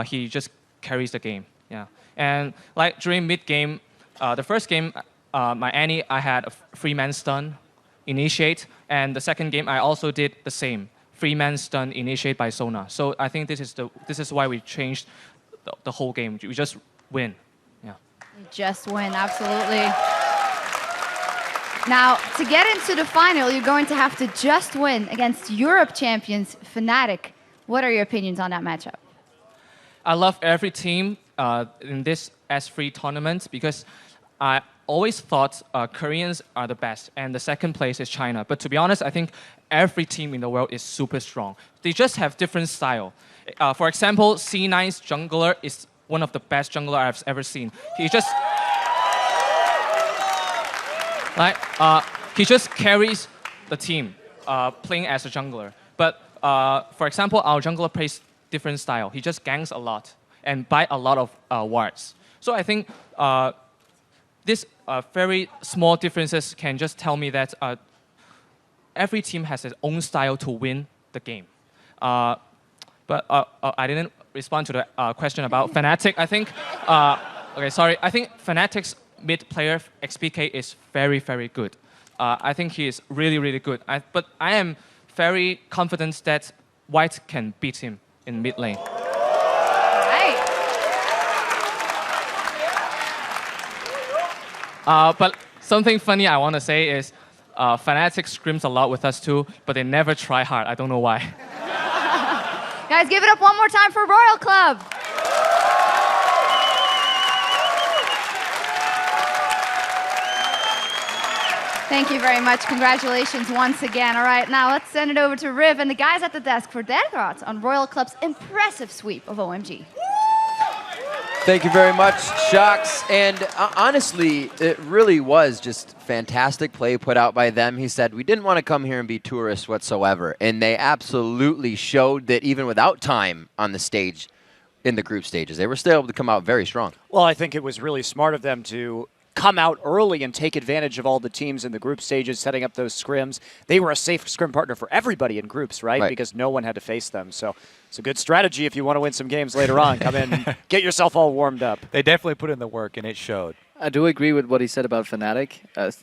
he just carries the game. Yeah, and like during mid game, the first game, my Annie, I had a 3-man stun initiate, and the second game I also did the same 3-man stun initiate by Sona. So I think this is why we changed the whole game. We just win. Yeah. You just win, absolutely. Now, to get into the final, you're going to have to just win against Europe champions Fnatic. What are your opinions on that matchup? I love every team in this S3 tournament because I always thought Koreans are the best and the second place is China. But to be honest, I think every team in the world is super strong. They just have different style. For example, C9's jungler is one of the best jungler I've ever seen. He just he just carries the team playing as a jungler. But for example, our jungler plays different style. He just ganks a lot and buy a lot of wards. So I think these very small differences can just tell me that every team has its own style to win the game. But I didn't respond to the question about Fnatic. I think, I think Fnatic's mid player XPK is very, very good. I think he is really, really good. But I am very confident that White can beat him in mid lane. Right. But something funny I want to say is Fnatic scrims a lot with us too, but they never try hard. I don't know why. Guys, give it up one more time for Royal Club. Thank you very much. Congratulations once again. All right, now let's send it over to Riv and the guys at the desk for their thoughts on Royal Club's impressive sweep of OMG. Thank you very much, Shocks. And honestly, it really was just fantastic play put out by them. He said, we didn't want to come here and be tourists whatsoever. And they absolutely showed that even without time on the stage, in the group stages, they were still able to come out very strong. Well, I think it was really smart of them to come out early and take advantage of all the teams in the group stages, setting up those scrims. They were a safe scrim partner for everybody in groups, right? Because no one had to face them. So it's a good strategy if you want to win some games later on. Come in, get yourself all warmed up. They definitely put in the work, and it showed. I do agree with what he said about Fnatic.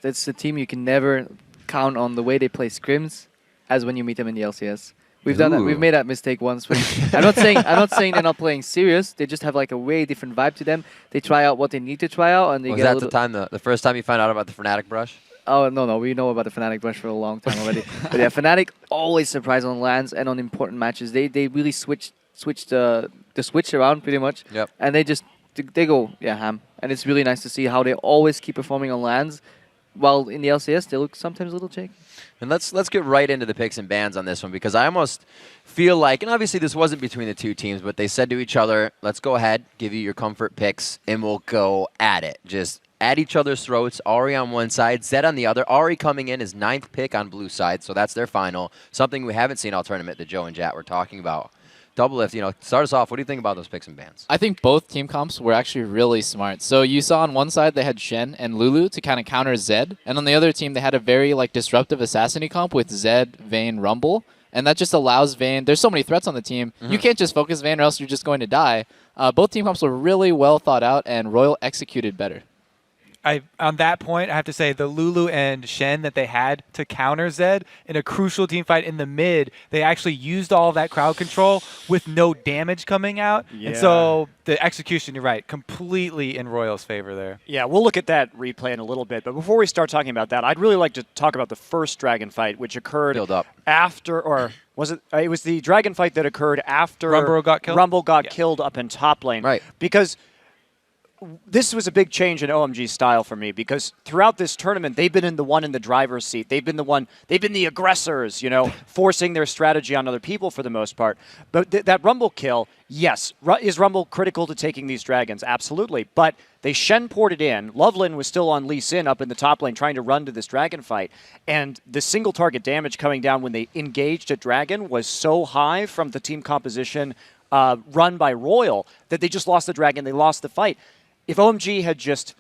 It's a team you can never count on the way they play scrims as when you meet them in the LCS. We've done that. We've made that mistake once. I'm not saying they're not playing serious. They just have like a way different vibe to them. They try out what they need to try out, and they get Was that the first time you found out about the Fnatic brush? Oh no, we know about the Fnatic brush for a long time already. But yeah, Fnatic always surprise on lands and on important matches. They really switch the switch around pretty much. Yep. And they go ham. And it's really nice to see how they always keep performing on lands, while in the LCS they look sometimes a little shaky. And let's get right into the picks and bans on this one, because I almost feel like, and obviously this wasn't between the two teams, but they said to each other, let's go ahead, give you your comfort picks, and we'll go at it. Just at each other's throats. Ahri on one side, Zed on the other. Ahri coming in as 9th pick on blue side, so that's their final. Something we haven't seen all tournament that Joe and Jat were talking about. Doublelift, start us off. What do you think about those picks and bans? I think both team comps were actually really smart. So you saw on one side they had Shen and Lulu to kind of counter Zed, and on the other team they had a very disruptive assassin comp with Zed, Vayne, Rumble, and that just allows Vayne. There's so many threats on the team. You can't just focus Vayne or else you're just going to die. Both team comps were really well thought out, and Royal executed better. On that point, I have to say the Lulu and Shen that they had to counter Zed in a crucial team fight in the mid, they actually used all of that crowd control with no damage coming out. Yeah. And so the execution, you're right, completely in Royal's favor there. Yeah, we'll look at that replay in a little bit. But before we start talking about that, I'd really like to talk about the first Dragon fight, which occurred after, or was it? It was the Dragon fight that occurred after Rumble got killed up in top lane. Right. Because this was a big change in OMG style for me, because throughout this tournament, they've been in the driver's seat. They've been the aggressors, forcing their strategy on other people for the most part. But that Rumble kill, yes, is Rumble critical to taking these dragons? Absolutely. But they Shen poured it in. Loveland was still on Lee Sin up in the top lane trying to run to this dragon fight. And the single target damage coming down when they engaged a dragon was so high from the team composition run by Royal that they just lost the dragon. They lost the fight. If OMG had just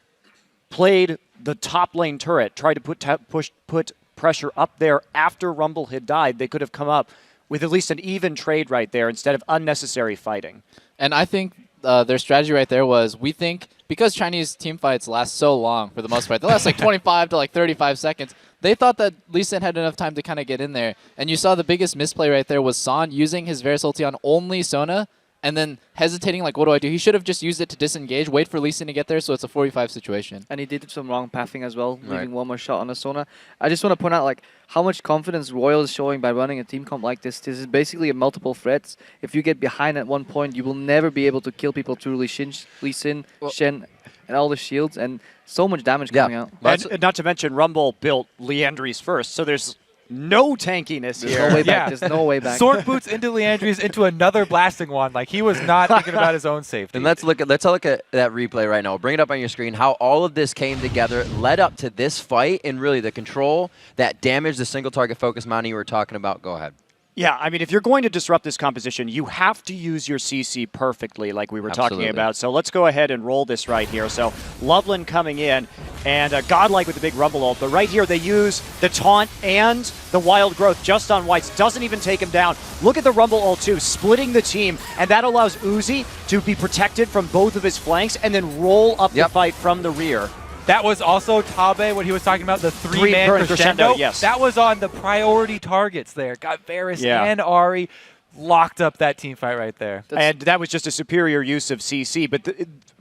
played the top lane turret, tried to put pressure up there after Rumble had died, they could have come up with at least an even trade right there instead of unnecessary fighting. And I think their strategy right there was, we think, because Chinese team fights last so long for the most part, they last 25 to 35 seconds, they thought that Lee Sin had enough time to kind of get in there. And you saw the biggest misplay right there was San using his Varus ulti on only Sona, and then hesitating, what do I do? He should have just used it to disengage, wait for Lee Sin to get there, so it's a 45 situation. And he did some wrong pathing as well, leaving one more shot on the Sona. I just want to point out how much confidence Royal is showing by running a team comp like this. This is basically a multiple threats. If you get behind at one point, you will never be able to kill people through Lee Sin, Shen, and all the shields, and so much damage coming out. And not to mention, Rumble built Leandry's first, so there's no tankiness here. No way back. There's no way back. Sword boots into Leandry's into another blasting one. He was not thinking about his own safety. And let's look at that replay right now. Bring it up on your screen. How all of this came together, led up to this fight, and really the control that damaged the single target focus Monty you were talking about. Go ahead. Yeah, I mean, if you're going to disrupt this composition, you have to use your CC perfectly, like we were talking about. So let's go ahead and roll this right here. So Loveland coming in, and Godlike with the big Rumble ult. But right here, they use the taunt and the Wild Growth just on Whites. Doesn't even take him down. Look at the Rumble ult, too, splitting the team. And that allows Uzi to be protected from both of his flanks and then roll up the fight from the rear. That was also Tabe, what he was talking about, the three-man crescendo. Yes. That was on the priority targets there. Got Varus and Ari locked up that team fight right there. And that was just a superior use of CC. But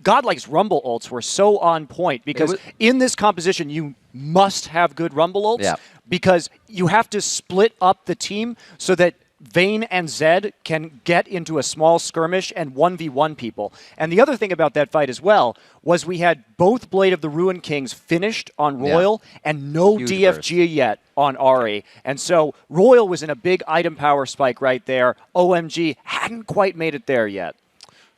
Godlike's Rumble ults were so on point because in this composition, you must have good Rumble ults because you have to split up the team so that Vayne and Zed can get into a small skirmish and 1v1 people. And the other thing about that fight as well was we had both Blade of the Ruined Kings finished on RYL and no DFG yet on Ari. And so RYL was in a big item power spike right there. OMG hadn't quite made it there yet.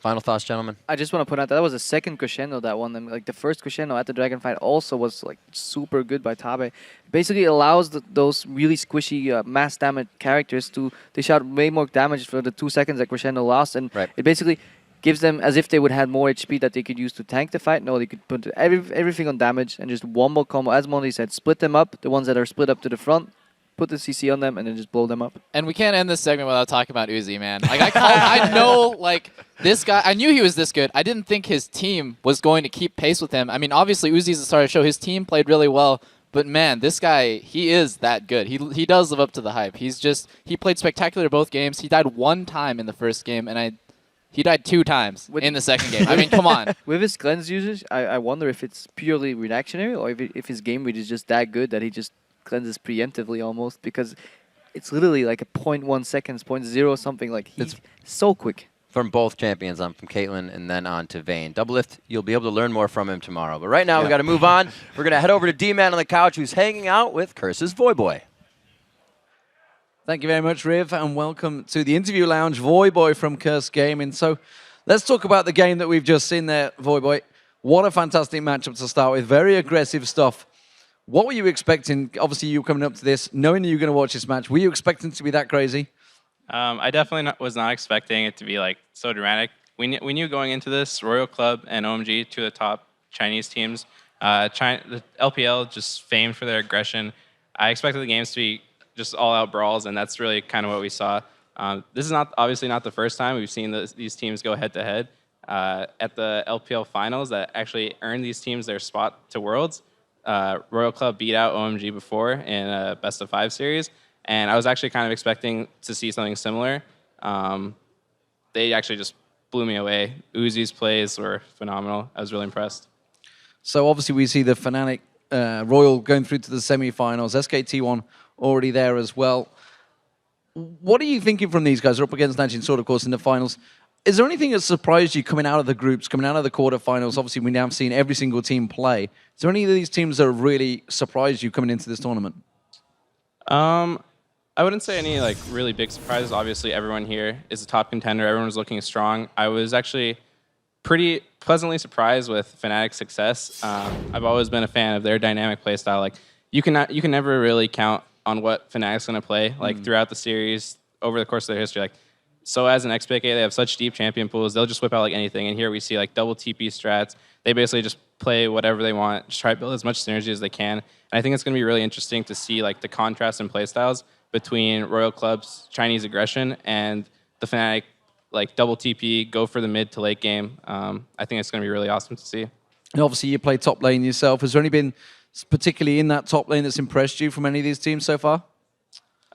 Final thoughts, gentlemen? I just want to point out that was the second crescendo that won them. Like the first crescendo at the Dragon fight also was like super good by Tabe. Basically allows those really squishy mass damage characters to dish out way more damage for the 2 seconds that crescendo lost, and it basically gives them as if they would have more HP that they could use to tank the fight. No, they could put everything on damage and just wombo combo. As Monty said, split them up. The ones that are split up to the front, put the CC on them, and then just blow them up. And we can't end this segment without talking about Uzi, man. Like I know, like this guy. I knew he was this good. I didn't think his team was going to keep pace with him. I mean, obviously Uzi's the star of the show. His team played really well, but man, this guy, he is that good. He does live up to the hype. He played spectacular both games. He died 1 time in the first game, and he died 2 times in the second game. I mean, come on. With his cleanse usage, I wonder if it's purely reactionary or if his game read is just that good that he just cleanses preemptively almost, because it's literally like a 0.1 seconds, 0.0 something. Like he's so quick. From both champions, from Caitlyn and then on to Vayne. Doublelift, you'll be able to learn more from him tomorrow. But right now, we got to move on. We're going to head over to D-Man on the couch, who's hanging out with Curse's Voyboy. Thank you very much, Riv, and welcome to the interview lounge, Voyboy from Curse Gaming. So let's talk about the game that we've just seen there, Voyboy. What a fantastic matchup to start with. Very aggressive stuff. What were you expecting? Obviously, you were coming up to this, knowing that you were going to watch this match. Were you expecting it to be that crazy? I definitely was not expecting it to be like so dramatic. We knew going into this, RYL Club and OMG, 2 of the top Chinese teams. The LPL just famed for their aggression. I expected the games to be just all-out brawls, and that's really kind of what we saw. This is obviously not the first time we've seen these teams go head-to-head. At the LPL finals that actually earned these teams their spot to Worlds, RYL Club beat out OMG before in a best-of-5 series. And I was actually kind of expecting to see something similar. They actually just blew me away. Uzi's plays were phenomenal. I was really impressed. So obviously we see the Fnatic RYL going through to the semi-finals. SKT1 already there as well. What are you thinking from these guys? They're up against Najin Sword, of course, in the finals. Is there anything that surprised you coming out of the groups, coming out of the quarterfinals? Obviously, we now have seen every single team play. Is there any of these teams that have really surprised you coming into this tournament? I wouldn't say any like really big surprises. Obviously, everyone here is a top contender. Everyone was looking strong. I was actually pretty pleasantly surprised with Fnatic's success. I've always been a fan of their dynamic playstyle. Like you can never really count on what Fnatic's going to play. Like throughout the series, over the course of their history. Like so, as an XPK, they have such deep champion pools. They'll just whip out like anything. And here we see like double TP strats. They basically just play whatever they want. Just try to build as much synergy as they can. And I think it's going to be really interesting to see like the contrast in playstyles between RYL Club's Chinese aggression and the Fnatic like double TP, go for the mid to late game. I think it's going to be really awesome to see. And obviously, you play top lane yourself. Has there any been particularly in that top lane that's impressed you from any of these teams so far?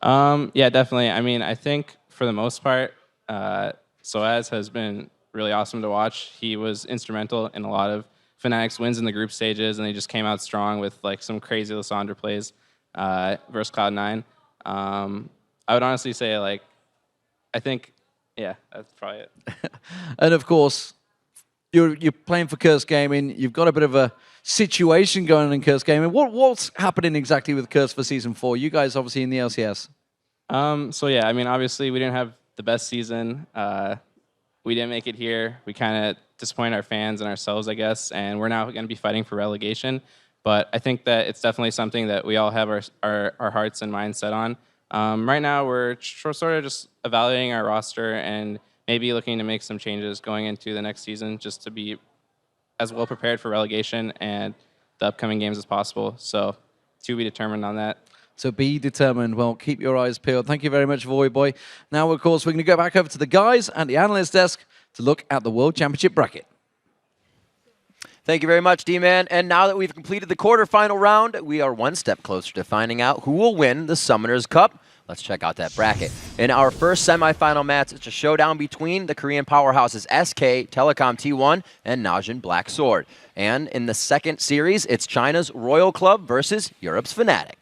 Yeah, definitely. I mean, I think for the most part, Soaz has been really awesome to watch. He was instrumental in a lot of Fnatic's wins in the group stages, and they just came out strong with like some crazy Lissandra plays versus Cloud9. I would honestly say, like, I think, yeah, that's probably it. And of course, you're playing for Curse Gaming. You've got a bit of a situation going on in Curse Gaming. What's happening exactly with Curse for Season 4? You guys obviously in the LCS. So yeah, I mean, obviously we didn't have the best season. We didn't make it here. We kind of disappointed our fans and ourselves, I guess, and we're now going to be fighting for relegation. But I think that it's definitely something that we all have our hearts and minds set on. Right now, we're sort of just evaluating our roster and maybe looking to make some changes going into the next season just to be as well prepared for relegation and the upcoming games as possible. So to be determined on that. So be determined. Well, keep your eyes peeled. Thank you very much, Voyboy. Now, of course, we're going to go back over to the guys at the analyst desk to look at the World Championship bracket. Thank you very much, D-Man. And now that we've completed the quarterfinal round, we are one step closer to finding out who will win the Summoners Cup. Let's check out that bracket. In our first semifinal match, it's a showdown between the Korean powerhouses SK, Telecom T1, and Najin Black Sword. And in the second series, it's China's Royal Club versus Europe's Fnatic.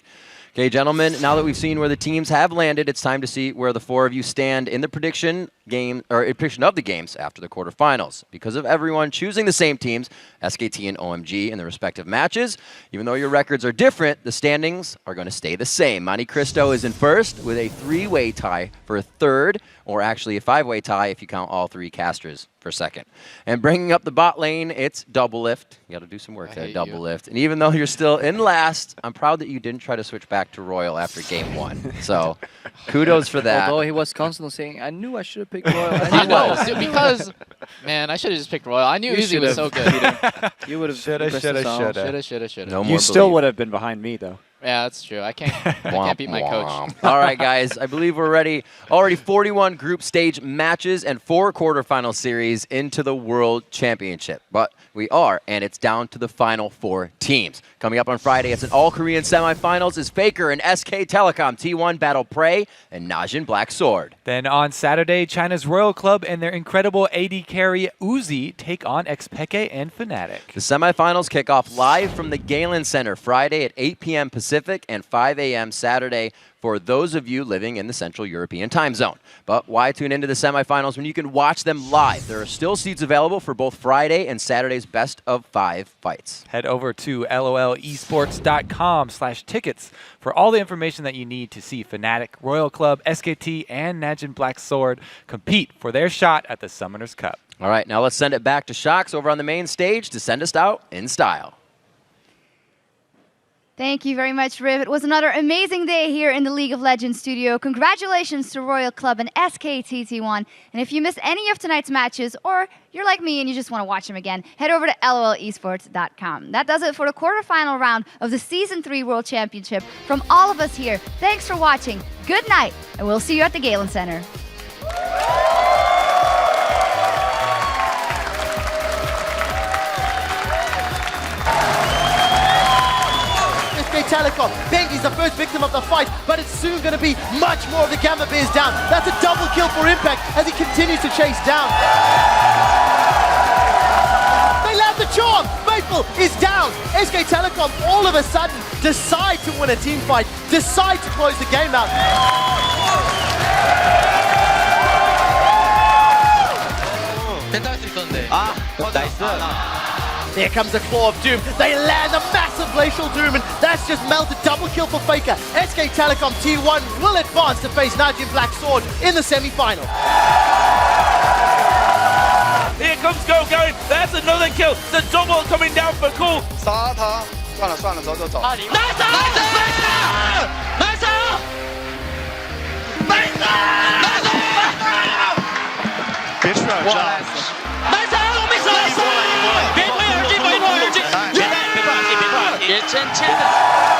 Okay, gentlemen, now that we've seen where the teams have landed, it's time to see where the four of you stand in the prediction of the games after the quarterfinals. Because of everyone choosing the same teams, SKT and OMG in the respective matches, even though your records are different, the standings are going to stay the same. Monte Cristo is in first with a 3-way tie for third, or actually a 5-way tie if you count all 3 casters for second. And bringing up the bot lane, it's Double Lift. You got to do some work there, Double Lift. And even though you're still in last, I'm proud that you didn't try to switch back to Royal after game 1. So kudos for that. Although he was constantly saying, I knew I should have picked Royal. I know, because, man, I should have just picked Royal. I knew Uzi was so good. You would have shoulda. No more you still would have been behind me, though. Yeah, that's true. I can't beat my coach. All right, guys. I believe we're ready. Already 41 group stage matches and 4 quarterfinal series into the World Championship. But we are, and it's down to the final 4 teams. Coming up on Friday, it's an all-Korean semifinals as Faker and SK Telecom T1 battle Prey and Najin Black Sword. Then on Saturday, China's Royal Club and their incredible AD carry Uzi take on Xpeke and Fnatic. The semifinals kick off live from the Galen Center Friday at 8 p.m. Pacific and 5 a.m. Saturday for those of you living in the Central European time zone. But why tune into the semifinals when you can watch them live? There are still seats available for both Friday and Saturday's best of 5 fights. Head over to lolesports.com/tickets for all the information that you need to see Fnatic, Royal Club, SKT, and Najin Black Sword compete for their shot at the Summoners Cup. All right, now let's send it back to Shox over on the main stage to send us out in style. Thank you very much, Riv. It was another amazing day here in the League of Legends studio. Congratulations to Royal Club and SKTT1. And if you missed any of tonight's matches, or you're like me and you just want to watch them again, head over to lolesports.com. That does it for the quarterfinal round of the Season 3 World Championship. From all of us here, thanks for watching. Good night, and we'll see you at the Galen Center. Telecom. Bengi's the first victim of the fight, but it's soon going to be much more of the Gamma Bears down. That's a double kill for Impact as he continues to chase down. They land the charm. Faithful is down. SK Telecom all of a sudden decide to win a team fight, decide to close the game out. There comes the Claw of Doom. They land a massive Glacial Doom, and that's just melted. Double kill for Faker. SK Telecom T1 will advance to face Najin Black Sword in the semi-final. Here comes Go going. That's another kill. The double coming down for Cool. Nice!